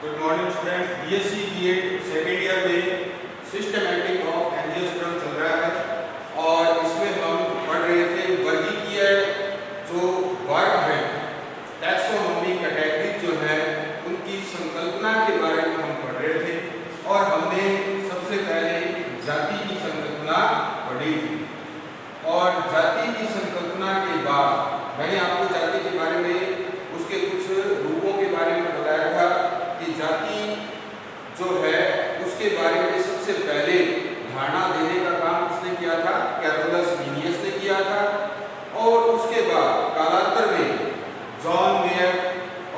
Good morning student. BSc BEd second year में systematic of angiosperm चल रहा है और इसमें हम पढ़ रहे थे वर्गीकीय जो वर्ग है, टैक्सोनॉमी कैटेगरी जो है, उनकी संकल्पना के बारे में हम पढ़ रहे थे और हमने सबसे पहले जाति की संकल्पना पढ़ी थी और जाति की संकल्पना के बाद मैंने आपको जाति के बारे में उसके कुछ रूपों के बारे में बताया था कि जाति जो है उसके बारे में सबसे पहले धारणा देने का काम किसने किया था? कैरोलस लीनियस ने किया था और उसके बाद कालांतर में जॉन मेयर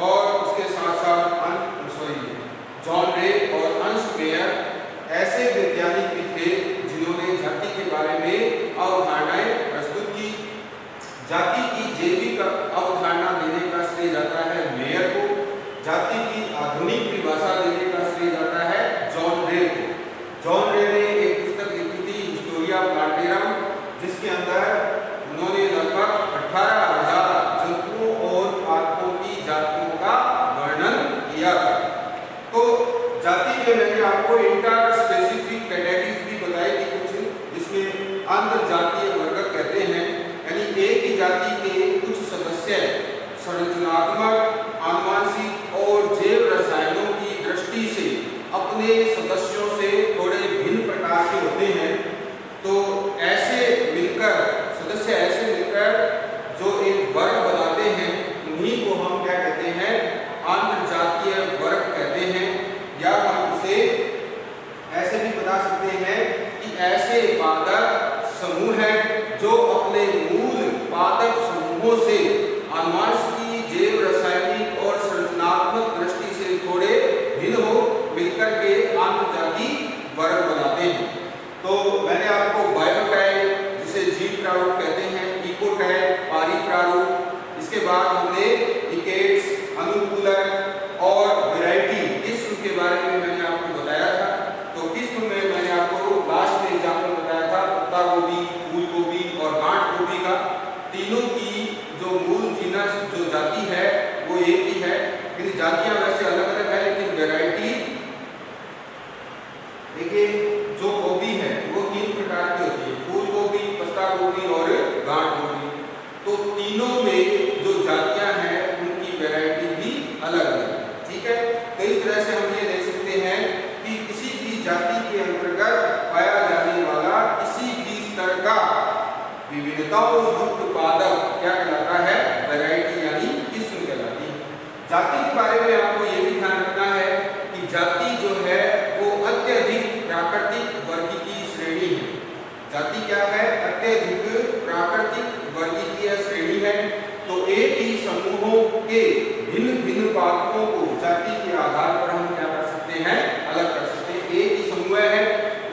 और उसके साथ साथ जॉन रे और अर्नस्ट मेयर ऐसे वैज्ञानिक भी थे जिन्होंने जाति के बारे में अवधारणाएं प्रस्तुत की। जाति की जैविक अवधारणा देने का श्रेय जाता है मेयर को, जाति की आधुनिक परिभाषा देने का श्रेय जाता है जॉन रे को। जॉन रे ने एक पुस्तक लिखी थी हिस्टोरिया प्लांटेरम, जिसके अंदर उन्होंने लगभग 18,000 जंतुओं और पादपों की जातियों का वर्णन किया था। तो जाति में मैंने आपको इंटर स्पेसिफिक कैटेगरीज भी बताई थी कुछ, जिसमें अंतर जातीय वर्ग कहते हैं, यानी एक ही जाति के कुछ सदस्य संरचनात्मक, आनुवंशिक और जैव रसायनों की दृष्टि से अपने सदस्यों से थोड़े भिन्न प्रकार के होते हैं। तो ऐसे मिलकर सदस्य ऐसे मिलकर जो एक वर्ग बनाते हैं, उन्हीं को हम क्या कहते हैं? अंतरजातीय वर्ग कहते हैं। या हम इसे ऐसे भी बता सकते हैं कि ऐसे पादप समूह हैं जो अपने मूल पादप समूहों से आनुवंशिक, जैव रसायनिक और संरचनात्मक दृष्टि से थोड़े भिन्न हो मिलकर के अंतरजातीय वर्ग बनाते हैं। तो मैंने आपको बायोटाइप, जिसे जीव प्रारूप कहते हैं, इकोटाइप, पारी प्रारूप, इसके बाद हमने इकेट्स, अनुकूलक और वैरायटी किस्म के बारे में मैंने आपको बताया था। तो किस्म में मैंने आपको लास्ट में एग्जाम्पल बताया था पत्ता गोभी, फूल गोभी और गांठ गोभी का। तीनों की जो मूल जीनस जो जाति है वो एक ही है, लेकिन जातियां वैसे अलग अलग है, लेकिन वैरायटी देखिए जो गोभी है वो 3 प्रकार की होती है, फूल गोभी, पत्ता गोभी और गांठ गोभी। तो तीनों में जो जातियां हैं उनकी वैरायटी भी अलग अलग है, ठीक है। तो इस तरह से हम ये देख सकते हैं कि किसी भी जाति के अंतर्गत पाया जाने वाला किसी भी स्तर का विविधताओं युक्त पादप क्या कहलाता है? वैरायटी यानी किस्म कहलाती है। जाति के बारे में आपको ये भी ध्यान रखना है कि जाति जो है वो अत्यधिक प्राकृतिक वर्गीकीय श्रेणी है। जाति क्या है? अत्यधिक प्राकृतिक वर्गीकीय श्रेणी है। तो एक ही समूहों के भिन्न भिन्न पादपों को जाति के आधार पर हम क्या कर सकते हैं? अलग कर सकते हैं। एक ही समूह है,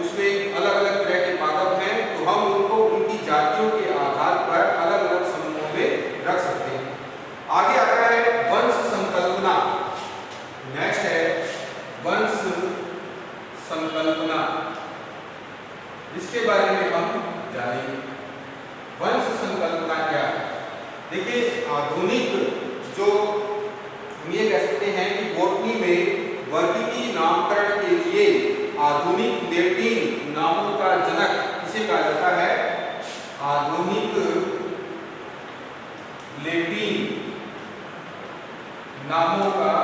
उसमें अलग अलग तरह के पादप हैं, तो हम उनको उनकी जातियों के आधार पर अलग अलग समूहों में रख सकते हैं। आगे आता है वंश संकल्पना। नेक्स्ट है वंश संकल्पना, इसके बारे में हम जानेंगे। वंश संकल्पना क्या है? देखिए आधुनिक जो हम ये कह सकते हैं कि बॉटनी में वर्गीकीय नामकरण के लिए आधुनिक लैटिन नामों का जनक किसे कहा जाता है? आधुनिक लैटिन नामों का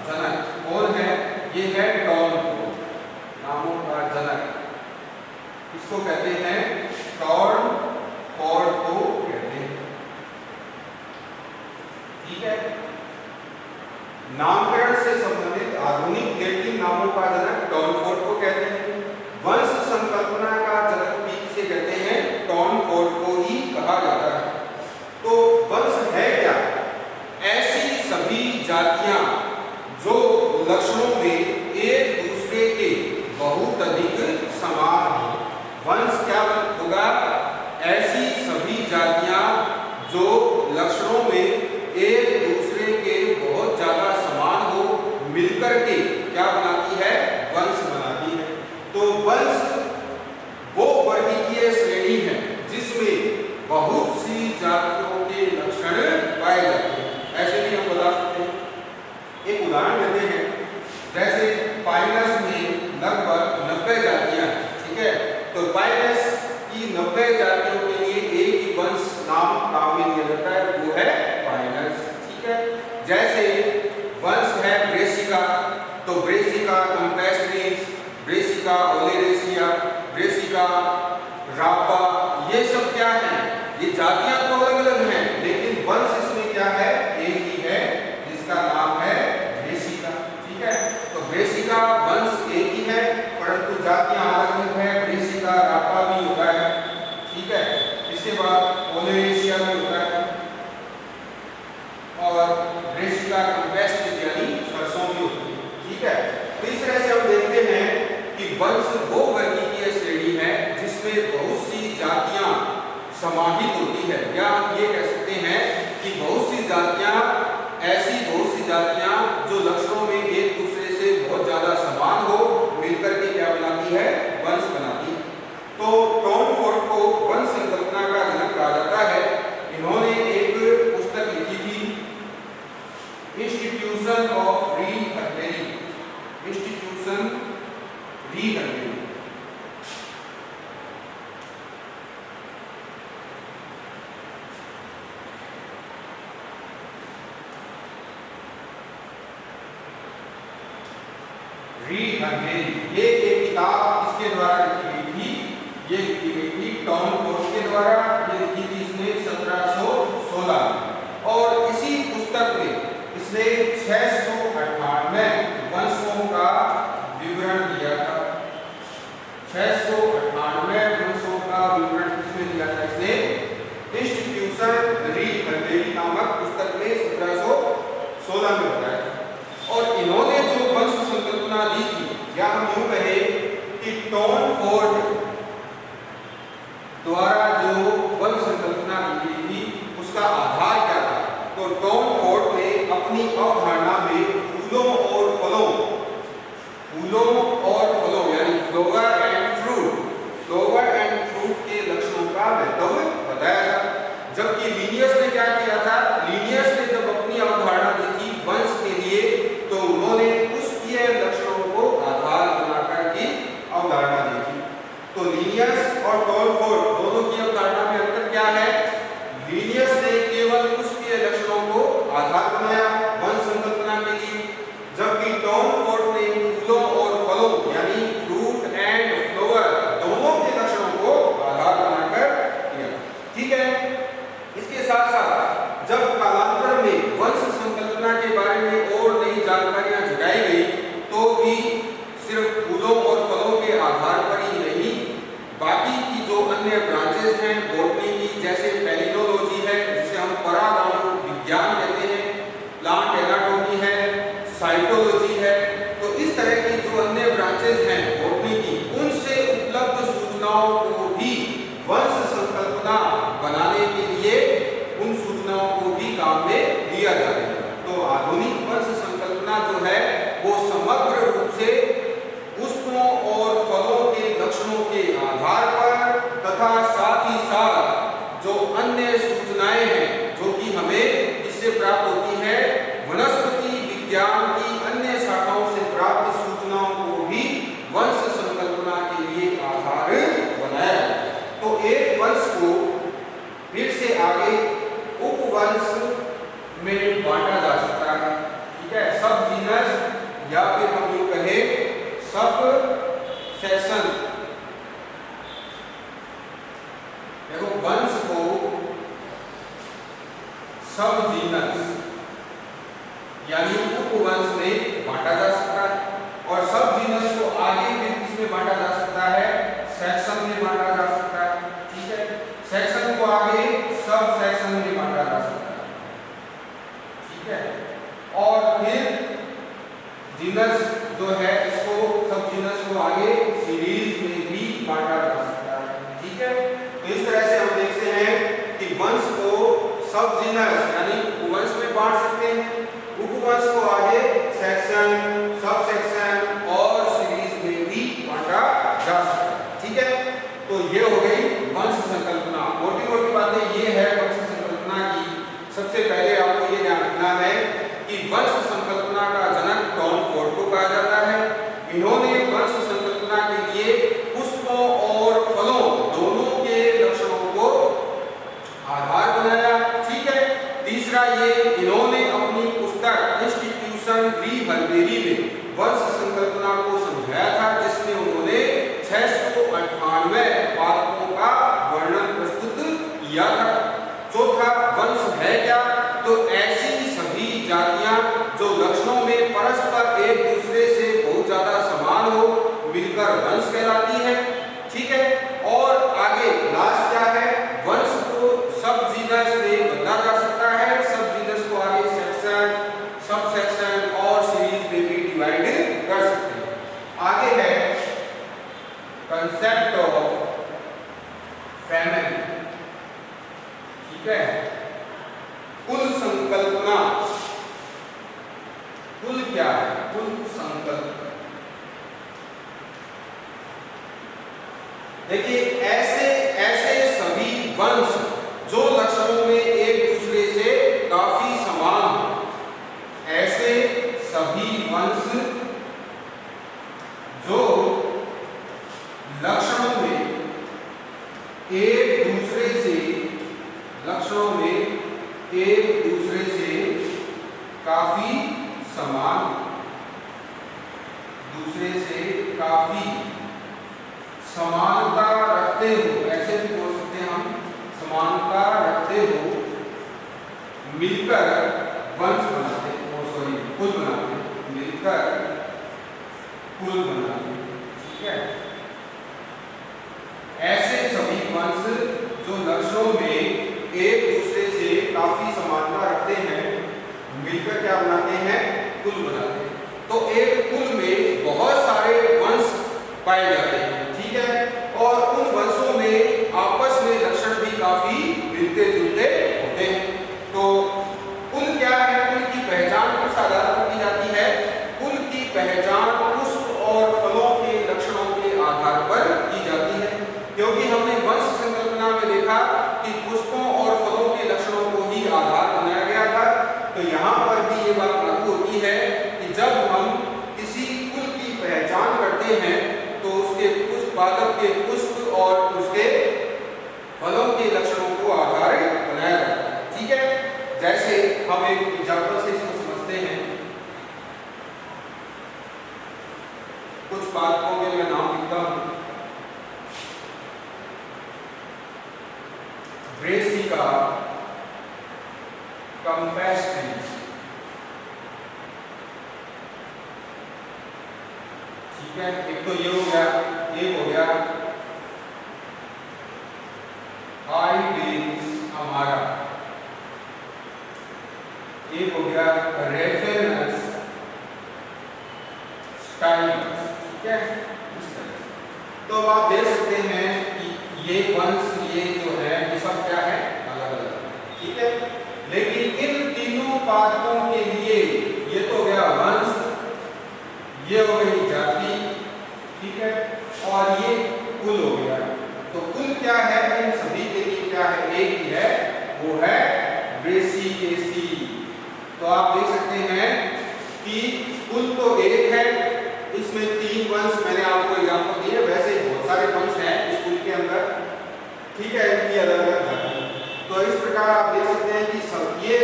जनक कौन है? ये है टॉर्न। नामों का जनक इसको कहते हैं टॉर्न, फॉर्ड को कहते हैं, ठीक है। नामकरण से संबंधित आधुनिक लैटिन नामों का जनक टॉर्नफोर्ड को कहते हैं। वंश संकल्पना का जनक भी किसे कहते हैं? टॉर्नफोर्ड को ही कहा जाता है। तो वंश है क्या? ऐसी सभी जातियां जो लक्षणों में एक दूसरे के बहुत अधिक समान हो। वंश क्या होगा? ऐसी सभी जातियां जो लक्षणों में एक दूसरे के बहुत ज्यादा समान हो, मिलकर के क्या बनाती है? वंश बनाती है। तो वंश वो वर्गीकीय श्रेणी है जिसमें बहुत सी जातियों के लक्षण पाए जाते हैं। ऐसे भी हम बता सकते हैं। एक उदाहरण देते हैं होता है वो है फाइलस। ठीक है, जैसे वंश है ब्रेसिका, तो Brassica campestris, Brassica oleracea, Brassica रापा, ये सब क्या है, ये जातियां तो अलग अलग हैं लेकिन वंश इसमें क्या है, एक ही है जिसका नाम है ब्रेसिका। ठीक है, तो ब्रेसिका वंश एक ही है परंतु जातियां अलग अलग है, ब्रेसिका रापा भी होता है। ठीक है, इसके बाद ओलेरेसिया भी होता है और ब्रेसिका कैम्पेस्ट्रिस यानी सरसों भी होती है। ठीक है, तो इस तरह से हम देखते हैं कि वंश वो वर्गीकीय श्रेणी है जिसमें बहुत सी जातियां समाहित होती है, या हम ये कह सकते हैं कि बहुत सी जातियां ऐसी बहुत सी जातियां जो लक्षणों में एक दूसरे से बहुत ज्यादा समान हो, मिलकर के क्या बनाती है, वंश बनाती है। तो टॉम फोर्ड को वंश संकल्पना का जनक कहा जाता है। इन्होंने एक पुस्तक लिखी थी, इंस्टीट्यूशन ऑफ री-हर्बेरी, इंस्टीट्यूशन री-हर्बेरी। री-हर्बेरी ये एक किताब इसके द्वारा लिखी गई थी, ये लिखी गई थी टॉम फोर्ड के द्वारा, ये लिखी थी इसने 1716 में। और इसी पुस्तक में इसने 698 वंशों का विवरण दिया था। 698 वंशों का विवरण किसमें दिया था, इसने इंस्टीट्यूशन री-हर्बेरी नामक पुस्तक में 1716 में बताया। और इन्होंने जो वंश संकल्पना दी थी, या हम यूं कहें कि टॉम फोर्ड द्वारा जो वंश संकल्पना दी गई थी उसका आधार क्या था, तो टॉम फोर्ड ने अपनी अवधारणा में फूलों और फलों यानी फ्लावर एंड फ्रूट के लक्षणों का महत्व बताया था। जबकि लीनियस ने क्या किया था, लीनियस ने जब अपनी अवधारणा दी थी वंश के लिए तो उन्होंने पुष्पीय लक्षणों को आधार बनाकर की अवधारणा दी थी। तो लीनियस और टॉम फोर्ड दोनों की अवधारणा में अंतर क्या है, लीनियस ने केवल पुष्पीय लक्षणों को आधार बनाया वंश संकल्पना के लिए, जबकि टॉम फोर्ड ने फूलों और फलों यानी फ्रूट एंड फ्लावर दोनों के लक्षणों को आधार बनाकर किया। ठीक है, इसके साथ साथ जब कालांतर में वंश संकल्पना के बारे में और नई जानकारियां जुटाई गई तो भी सिर्फ फूलों और फलों के आधार पर ही नहीं, बाकी की जो अन्य ब्रांचेस हैं बॉटनी की, जैसे पेलिनोलॉजी है जिसे हम परागण विज्ञान कहते हैं, प्लांट एनाटॉमी है, साइटोलॉजी है, तो इस तरह की जो अन्य ब्रांचेस हैं बॉटनी की, उनसे उपलब्ध सूचनाओं को भी वंश संकल्पना बनाने के लिए उन सूचनाओं को भी काम में लिया जाएगा। तो आधुनिक वंश संकल्पना जो है वो समग्र रूप से पुष्पों और फलों के लक्षणों के आधार पर तथा साथ ही साथ जो अन्य सूचनाएं हैं जो कि हमें इससे प्राप्त होती है, वनस्पति विज्ञान की अन्य शाखाओं से प्राप्त सूचनाओं को भी वंश संकल्पना के लिए आधार बनाया। तो एक वंश को फिर से आगे उपवंश में बांटा जा सकता है। ठीक है, सब जीनस या फिर हम यूं कहें सब सेक्शन। देखो वंश को सब जीनस यानी उपवंश में बांटा जा सकता है और सब जीनस को आगे भी किसमें बांटा जा सकता है, सेक्शन में बांटा जा सकता है। ठीक है, सेक्शन को आगे सब सेक्शन में बांटा जा सकता है। ठीक है, और फिर जीनस जो है इसको सब जीनस को आगे सीरीज में भी बांटा जा सकता है। ठीक है, तो इस तरह से हम देखते हैं कि वंश को सब जीनस यानी उपवंश में बांट सकते हैं, उपवंश को आगे सेक्शन, सब सेक्शन और सीरीज में भी बांटा जा सकता है। ठीक है, तो ये हो गई वंश संकल्पना। मोटी मोटी बातें ये है वंश संकल्पना की। सबसे पहले आपको ये ध्यान रखना है कि वंश संकल्पना का जनक टॉम फोर्ड को कहा जाता है। इन्होंने वंश संकल्पना के लिए पुष्पों और फलों दोनों के लक्षणों को आधार बनाया। ठीक है, हल्बेरी ने वंश संकल्पना को समझाया था, जिसमें उन्होंने 698 पादपों का वर्णन प्रस्तुत किया था। चौथा, वंश है क्या? तो ऐसी सभी जातियां जो लक्षणों में परस्पर एक दूसरे से बहुत ज्यादा समान हो, मिलकर वंश कहलाती है। ठीक है, और आगे लास्ट क्या है? वंश को सब जीनस में बदला जा सकता है। सब जीनस को आगे सेक्शन, सब सेक्शन और सीरीज में भी डिवाइड कर सकते हैं। आगे है कंसेप्ट ऑफ फैमिली। ठीक है, कुल संकल्पना। कुल क्या है? कुल संकल्पना। देखिए, ऐसे सभी वंश जो लक्षणों में एक दूसरे से काफी समान हो, ऐसे सभी वंश जो लक्षणों में एक दूसरे से काफी समान, दूसरे से काफी समानता रखते हो, ऐसे भी बोल सकते हैं हम, समानता रखते हो, मिलकर वंश बनाते हैं, सॉरी कुल बनाते हैं, मिलकर कुल बनाते हैं। ठीक है, ऐसे सभी वंश जो लक्षणों में एक दूसरे से काफी समानता रखते हैं, मिलकर क्या बनाते हैं? कुल बनाते हैं। तो एक कुल में बहुत सारे वंश पाए जाते हैं। ठीक है, और उन वंशों में आपस में लक्षण भी काफी मिलते जुलते होते हैं। तो कुल क्या है? कुल की पहचान किस आधार पर की जाती है? कुल की पहचान पुष्प और फलों के लक्षणों के आधार पर की जाती है, क्योंकि हमने वंश संकल्पना में देखा कि पुष्पों और फलों के लक्षणों को ही आधार बनाया गया था। तो यहाँ पर भी ये बात लागू होती है कि जब हम किसी कुल की पहचान करते हैं तो उसके पादप के पुष्प और उसके फलों के लक्षणों को आधार बनाया जाता है। ठीक है, जैसे हम एक एग्जाम्पल से इसको समझते हैं। कुछ पादपों के मैं नाम लिखता हूं। Brassica campestris. ठीक है, एक तो ये हो गया, एक हो गया हाइड्रिस अमारा, एक हो गया रेफेनस स्टाइलस। ठीक है, तो आप देख सकते हैं कि ये वंश, ये जो है, ये सब क्या है? अलग अलग। ठीक है, लेकिन इन तीनों पादपों के लिए ये तो गया वंश, ये हो गई जाति, ठीक है, और ये कुल हो गया। तो कुल क्या है? इन सभी के लिए क्या है? एक ही है, वो है ब्रेसिकेसी। तो आप देख सकते हैं कि कुल तो एक है, इसमें 3 वंश मैंने आपको एग्जांपल दिए, वैसे बहुत सारे वंश हैं इस कुल के अंदर। ठीक है, इनकी अलग अलग जाति। तो इस प्रकार आप देख सकते हैं कि सब ये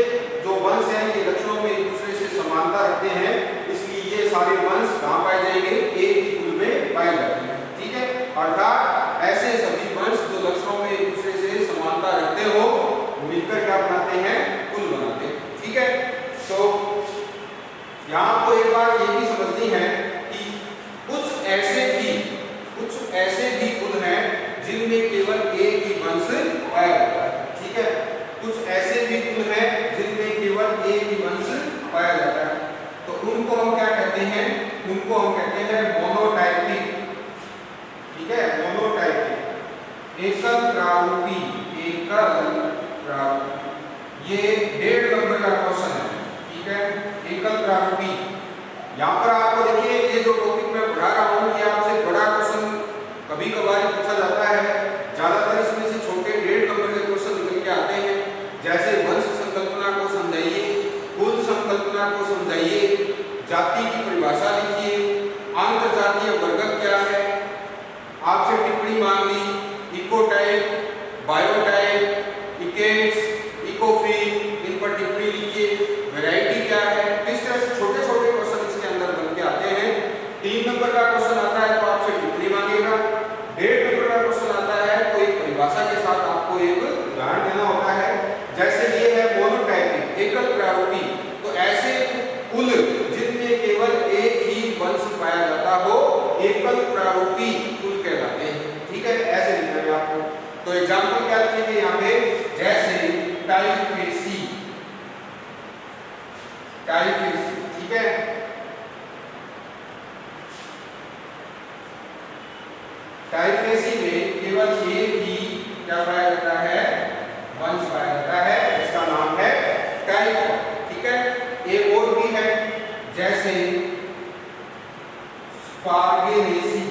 जो वंश हैं ये लक्षणों में एक दूसरे से समानता रखते हैं, इसलिए ये सारे वंश कहाँ पाए जाएंगे? एक ही कुल में पाए जाते हैं। ठीक है, अर्थात ऐसे सभी वंश जो लक्षणों में एक दूसरे से समानता रखते हो, मिलकर क्या बनाते हैं? कुल बनाते हैं। ठीक है, तो यहाँ आपको एक बात ये भी समझनी है कि कुछ ऐसे भी कुल हैं जिनमें केवल एक ही वंश पाया जाता है। ठीक है, कुछ ऐसे भी कुल हैं जिनमें केवल एक ही वंश पाया जाता है। तो उनको हम क्या कहते हैं? उनको हम कहते हैं मोनोटाइपिक। ठीक है, मोनोटाइपिक, एकल प्रारूपी, एकल प्रारूपी। ये 1.5 नंबर का क्वेश्चन है। ठीक है, एकल प्रारूपी। यहाँ पर आपको देखिए, ये जो टॉपिक मैं पढ़ा रहा हूँ, ये आपसे बड़ा क्वेश्चन कभी कभार पूछा जाता है। ज्यादातर इसमें से छोटे 1.5 नंबर के क्वेश्चन निकल के आते हैं, जैसे वंश संकल्पना को समझाइए, कुल संकल्पना को समझाइए, जाति की परिभाषा लिखिए, अंतरजातीय वर्गक क्या है, आपसे टिप्पणी मांग ली, इकोटाइप, बायोटाइप, इकेट्स, इकोफिल, इन पर टिप्पणी लिखिए, वैरायटी क्या है। इस तरह से छोटे छोटे क्वेश्चन वंश पाया जाता हो एकल प्रारूपी कुल कहलाते हैं। ठीक है, ऐसे लिखना है आपको। तो एग्जांपल क्या लिखेंगे यहाँ पे, जैसे टाइफेसी, टाइफेसी, ठीक है। टाइफेसी में केवल एक ही क्या पाया जाता है, वंश पाया जाता है, इसका नाम है टाइफॉइड। ठीक है, एक और भी है जैसे स्पार्गेनेसी,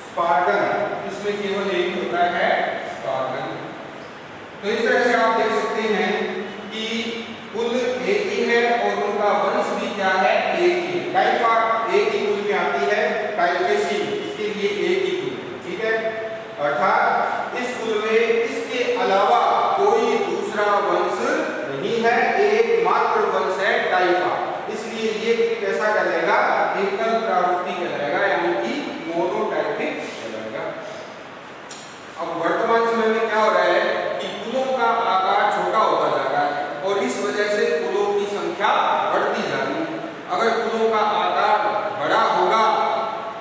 स्पार्गन, इसमें केवल एक ही होता है स्पार्गन। तो इस तरह से आप देख सकते हैं कि कुल एक ही है और उनका वंश भी क्या है, एक ही है। टाइफॉइड एक ही कुल में आती है, टाइफेसी इसके लिए एक ही कुल, ठीक है। अर्थात इस कुल में इसके अलावा कोई दूसरा वंश नहीं है, एकमात्र वंश है टाइफॉइड, इसलिए ये कैसा कहलाएगा, एकल प्रारूपी कहलाएगा, यानी कि मोनोटाइपिक कहलाएगा। अब वर्तमान समय में क्या हो रहा है कि कुलों का आकार छोटा होता जा रहा है और इस वजह से कुलों की संख्या बढ़ती जा रही है। अगर कुलों का आकार बड़ा होगा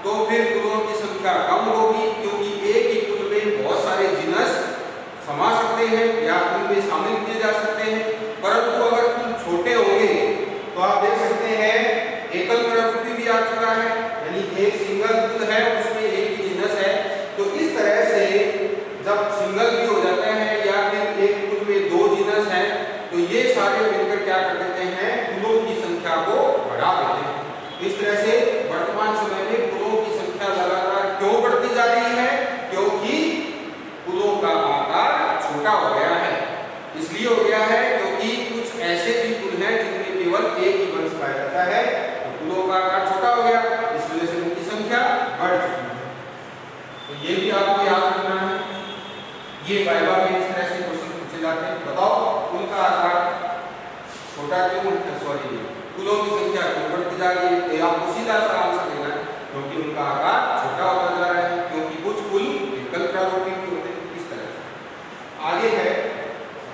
तो फिर कुलों की संख्या कम होगी, क्योंकि एक ही कुल में बहुत सारे जीनस समा सकते हैं या उनमें शामिल किए जा सकते हैं। परंतु अगर कुल छोटे होंगे तो आप देख सकते हैं एकल प्रारूपी भी आ चुका है, यानी एक सिंगल कुल है उसमें एक ही जीनस है। तो इस तरह से जब सिंगल भी हो जाते हैं या फिर एक कुल में दो जीनस हैं तो ये सारे मिलकर क्या कर देते हैं, कुलों की संख्या को बढ़ा देते हैं। इस तरह से वर्तमान समय में कुलों की संख्या लगातार क्यों बढ़ती जा रही है, क्योंकि कुलों का आकार छोटा हो गया है। इसलिए हो गया है क्योंकि कुछ ऐसे भी कुल हैं जिनमें केवल एक ही वंश पाया जाता है, तो कुलों का आकार छोटा हो गया, इस वजह से उनकी संख्या बढ़ चुकी है। तो ये भी आपको याद रखना है। ये वाइवा में इस तरह से क्वेश्चन पूछे जाते हैं, बताओ कुल का आकार छोटा क्यों है, सॉरी कुलों की संख्या क्यों बढ़ती जा रही है। आपको सीधा सा आंसर देना है, क्योंकि उनका आकार छोटा होता जा रहा है, क्योंकि कुछ कुल एकल प्रारूपी होते हैं। इस तरह से आगे है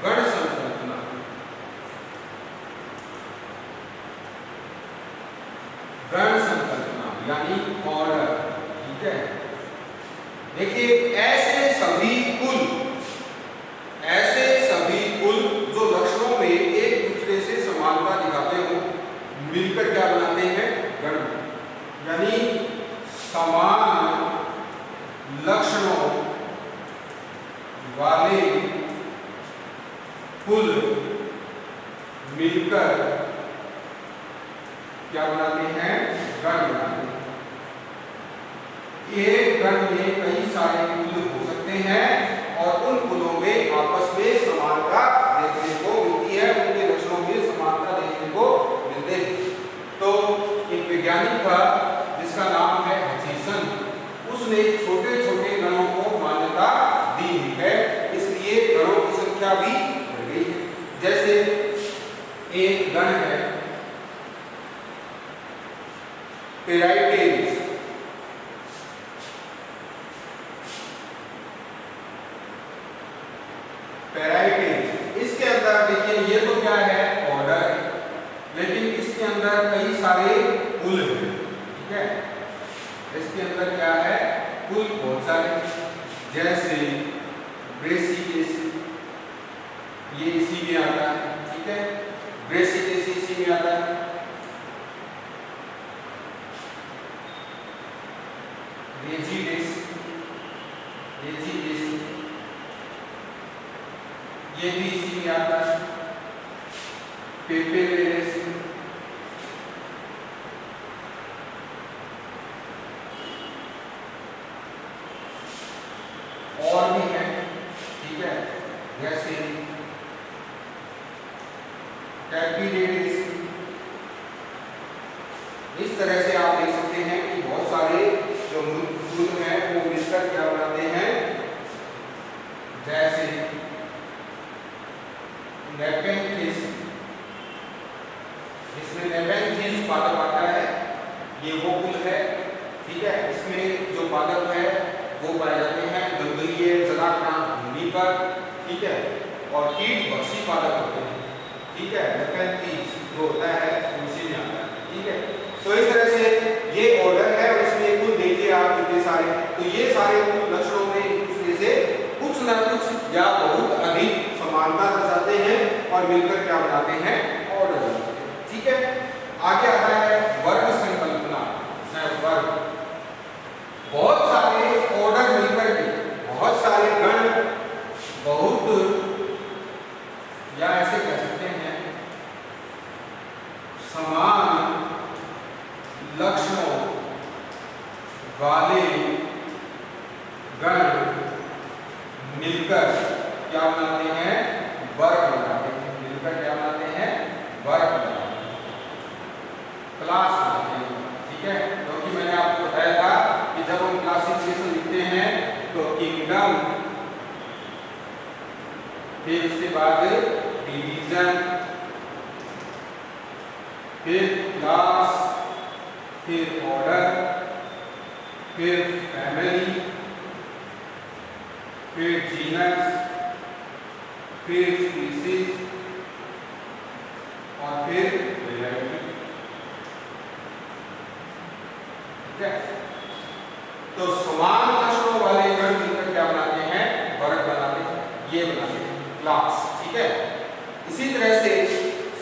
गण संकल्पना। गण संकल्पना यानी ऑर्डर, ठीक है। देखिए ऐसे सभी कुल जो लक्षणों में एक दूसरे से समानता दिखाते हो मिलकर क्या बनाते हैं, गण। यानी समान लक्षणों वाले कुल मिलकर क्या बनाते हैं, गण बनाते हैं। एक गण में कई सारे कुल हो सकते हैं और उन कुलों में आपस में समानता देखने को मिलती है, उनके लक्षणों में समानता देखने को मिलते हैं। तो एक वैज्ञानिक था जिसका नाम है हचिसन, उसने छोटे छोटे गणों को मान्यता दी है, इसलिए गणों की संख्या भी बढ़ गई है। जैसे एक गण है पेराइटेरिस, इसके अंदर देखिए ये तो क्या है, ऑर्डर है, लेकिन इसके अंदर कई सारे कुल हैं, ठीक है। इसके अंदर क्या है, कुल बहुत सारे, जैसे ब्रेसिकेसी, ये इसी में आता है, ठीक है। ब्रेसिकेसी इसी में आता है। रेजिडेसी, ये भी इसी में आता है। पेपेरेसी, और भी है, ठीक है, जैसे कैपिरेसी। इस तरह से आप देख सकते हैं कि बहुत सारे जो कुल हैं वो मिलकर क्या बनाते हैं, जैसे नेपेंथिस, इसमें नेपेंथिस पादप आता है, ये वो कुल है, ठीक है। इसमें जो पादप है वो पाए जाते हैं दलदलीय जलाक्रांत भूमि पर, ठीक है। और कीट भक्षी पादप होते हैं, ठीक है। लेपेंथीज जो होता है उसी में आता है, ठीक है। तो इस तरह से ये ऑर्डर है और इसमें कुल देखिए आप कितने सारे, तो ये सारे कुल लक्षणों में एक दूसरे से कुछ न कुछ या बहुत अधिक समानता दर्शाते हैं और मिलकर क्या बनाते हैं, ऑर्डर बनाते हैं, ठीक है। आगे आता है वर्ग संकल्पना। वर्ग बहुत सारे ऑर्डर मिलकर के बहुत सारे गण, बहुत या ऐसे कह सकते हैं समान लक्षणों वाले गण मिलकर क्या बनाते हैं, वर्ग बनाते हैं। मिलकर क्या बनाते हैं, वर्ग बनाते हैं, क्लास बनाते हैं, ठीक है। क्योंकि मैंने आपको बताया था कि जब हम क्लासिफिकेशन लिखते हैं तो किंगडम, फिर उसके बाद डिवीजन, फिर क्लास, फिर ऑर्डर, फिर फैमिली, फिर जीनस, फिर स्पीसीज और फिर वैरायटी, ठीक है। तो समान लक्षणों वाले गण मिलकर क्या बनाते हैं, वर्ग बनाते हैं, ये बनाते हैं क्लास, ठीक है। इसी तरह से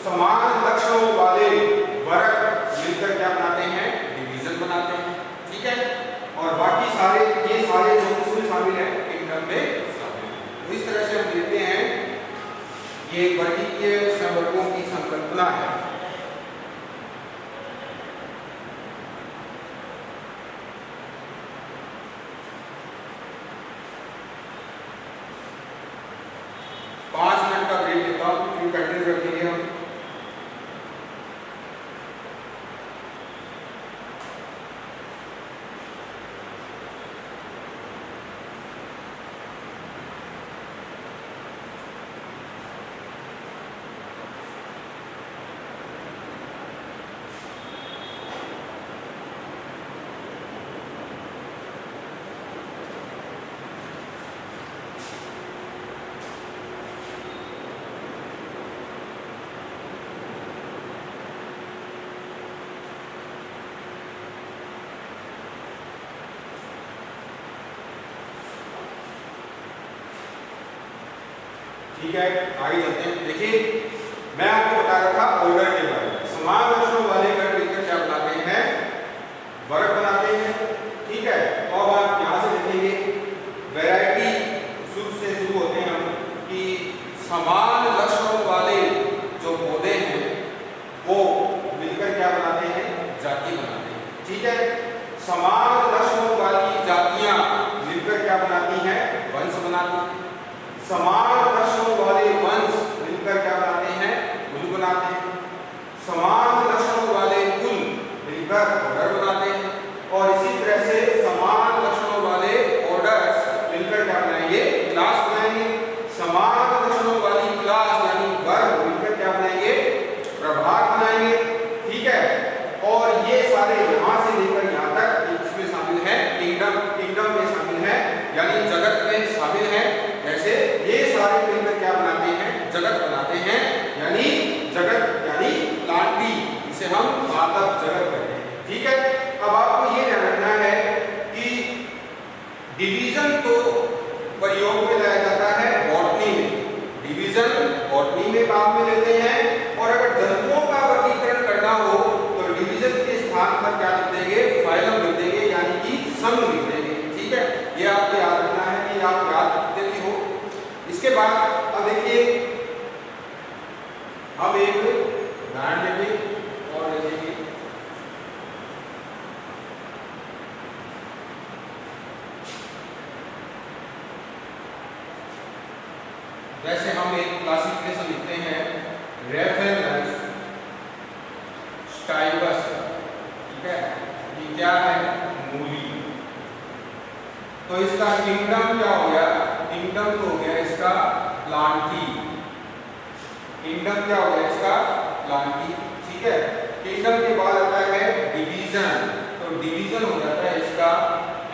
समान लक्षणों वाले वर्ग मिलकर क्या बनाते हैं, डिवीजन बनाते हैं, ठीक है। और बाकी सारे ये सारे जो इसमें शामिल है किंगडम में शामिल है। तो इस तरह से हम देखते हैं ये वर्गीय संवर्गों की संकल्पना है। कंटिन्यू रखेंगे हम। ठीक है, आगे चलते हैं। देखिए मैं आपको बता रहा था ऑर्डर के बारे में। समान लक्षणों वाले गण मिलकर क्या बनाते हैं, वर्ग बनाते हैं, ठीक है। तो अब आप यहाँ से देखेंगे वैरायटी शुरू से शुरू होते हैं हम कि समान लक्षणों वाले जो पौधे हैं वो मिलकर क्या बनाते हैं, जाति बनाते हैं, ठीक है। समान लक्षणों वाली जातियां मिलकर क्या बनाती हैं, वंश बनाती हैं। समान लक्षणों वाले वंश मिलकर क्या बनाते हैं, कुल बनाते हैं। समान लक्षणों वाले कुल मिलकर ऑर्डर बनाते हैं। और इसी तरह से समान लक्षणों वाले ऑर्डर्स मिलकर क्या बनाएंगे, क्लास बनाएंगे। समान लक्षणों वाली क्लास यानी वर्ग मिलकर क्या बनाएंगे, प्रभाग बनाएंगे, ठीक है। और ये सारे यहाँ से लेकर यहाँ तक इसमें शामिल है किंगडम, किंगडम में शामिल है यानी जगत में शामिल है। ऐसे ये सारे मिलकर क्या बनाते हैं, जगत बनाते हैं, यानी जगत यानी प्लांटी, इसे हम पादप जगत कहते हैं, ठीक है। अब आपको ये ध्यान रखना है कि डिवीजन तो प्रयोग में लाया जाता है बॉटनी में, डिवीजन बॉटनी में काम में लेते हैं। और अगर जंतुओं का वर्गीकरण करना हो तो डिवीजन के स्थान पर क्या लिख देंगे, फाइलम लिख देंगे यानी कि संघ लिख देंगे, ठीक है। ये आपको याद रखना है कि आप याद रखते भी हो। इसके बाद अब देखिए हम एक उदाहरण लेंगे और देखेंगे। जैसे हम एक क्लासिफिकेशन लिखते हैं रेफरेंस स्टाइबस, ठीक है। ये क्या है, मूली। तो इसका किंगडम क्या हो गया, किंगडम तो हो गया इसका प्लांटी, किंगडम क्या हो गया इसका प्लांटी, ठीक है। किंगडम के बाद आता है डिवीजन, तो डिवीजन हो जाता है इसका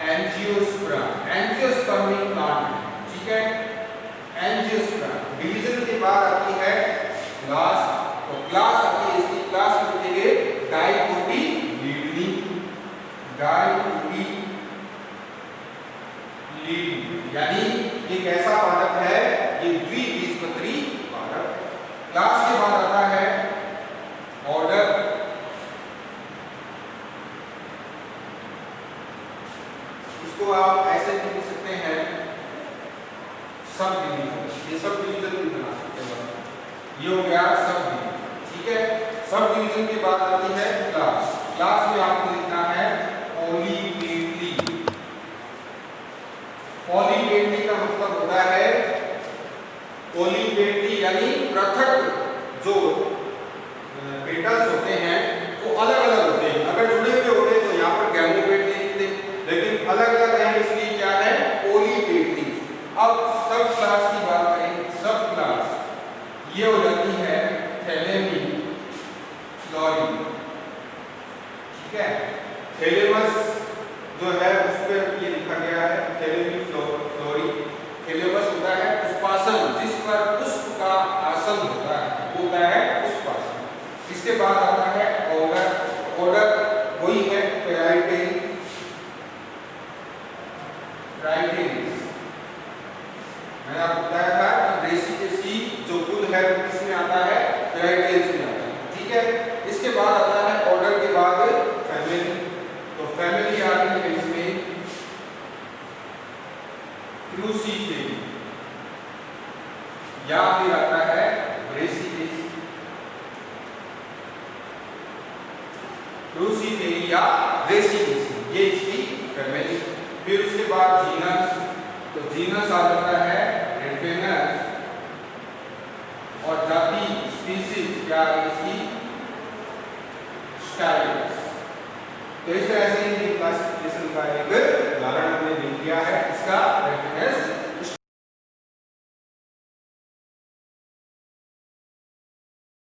एंजियोस्पर्म, एंजियोस्पर्मिक प्लांट, ठीक है। एंजियोस्पर्म डिवीजन क्लास के बाद आता है ऑर्डर, इसको आप ऐसे भी लिख सकते हैं सब डिवीजन, ये सब डिवीजन भी बना सकते हैं। ये हो गया सब डिवीजन, ठीक है। सब डिवीजन के बाद आती है क्लास। क्लास में आपको लिखना है पॉलीपेटली। पॉलीपेटली का मतलब होता है, पॉलीपेटली यानी पृथक जो पेटल्स होते हैं वो अलग अलग होते हैं। अगर जुड़े हुए होते तो यहाँ पर गैमोपेटली लिखते, लेकिन अलग अलग है इसलिए क्या है पॉलीपेटली। अब सब क्लास की बात करें, सब क्लास ये हो जाती है थैलेमी फ्लोरी, ठीक है। थैलेमस जो है उस पर ये लिखा गया है थैलेमी फ्लोरी। थैलेमस होता है पुष्पासन, जिस पर पुष्प का आसन होता है वो होता है पुष्पासन। इसके बाद आता है ऑर्डर। ऑर्डर वही है पैराइटल, मैंने आपको बताया था कि ब्रेसिकेसी जो कुल है वो किसमें आता है, पैराइटल्स में आता है, ठीक है। इसके बाद आता है ऑर्डर के बाद फैमिली। तो फैमिली आ गई है इसमें क्रूसीफेरी, या फिर आता है ब्रेसिकेसी, क्रूसीफेरी या ब्रेसिकेसी, ये इसकी फैमिली। फिर उसके बाद जीनस, तो जीनस आ जाता है रेडफेनस, और जाति स्पीशीज क्या है इसकी स्टाइलस। तो इस तरह से इनकी क्लासिफिकेशन का एक उदाहरण हमने देख लिया है, इसका रेफरेंस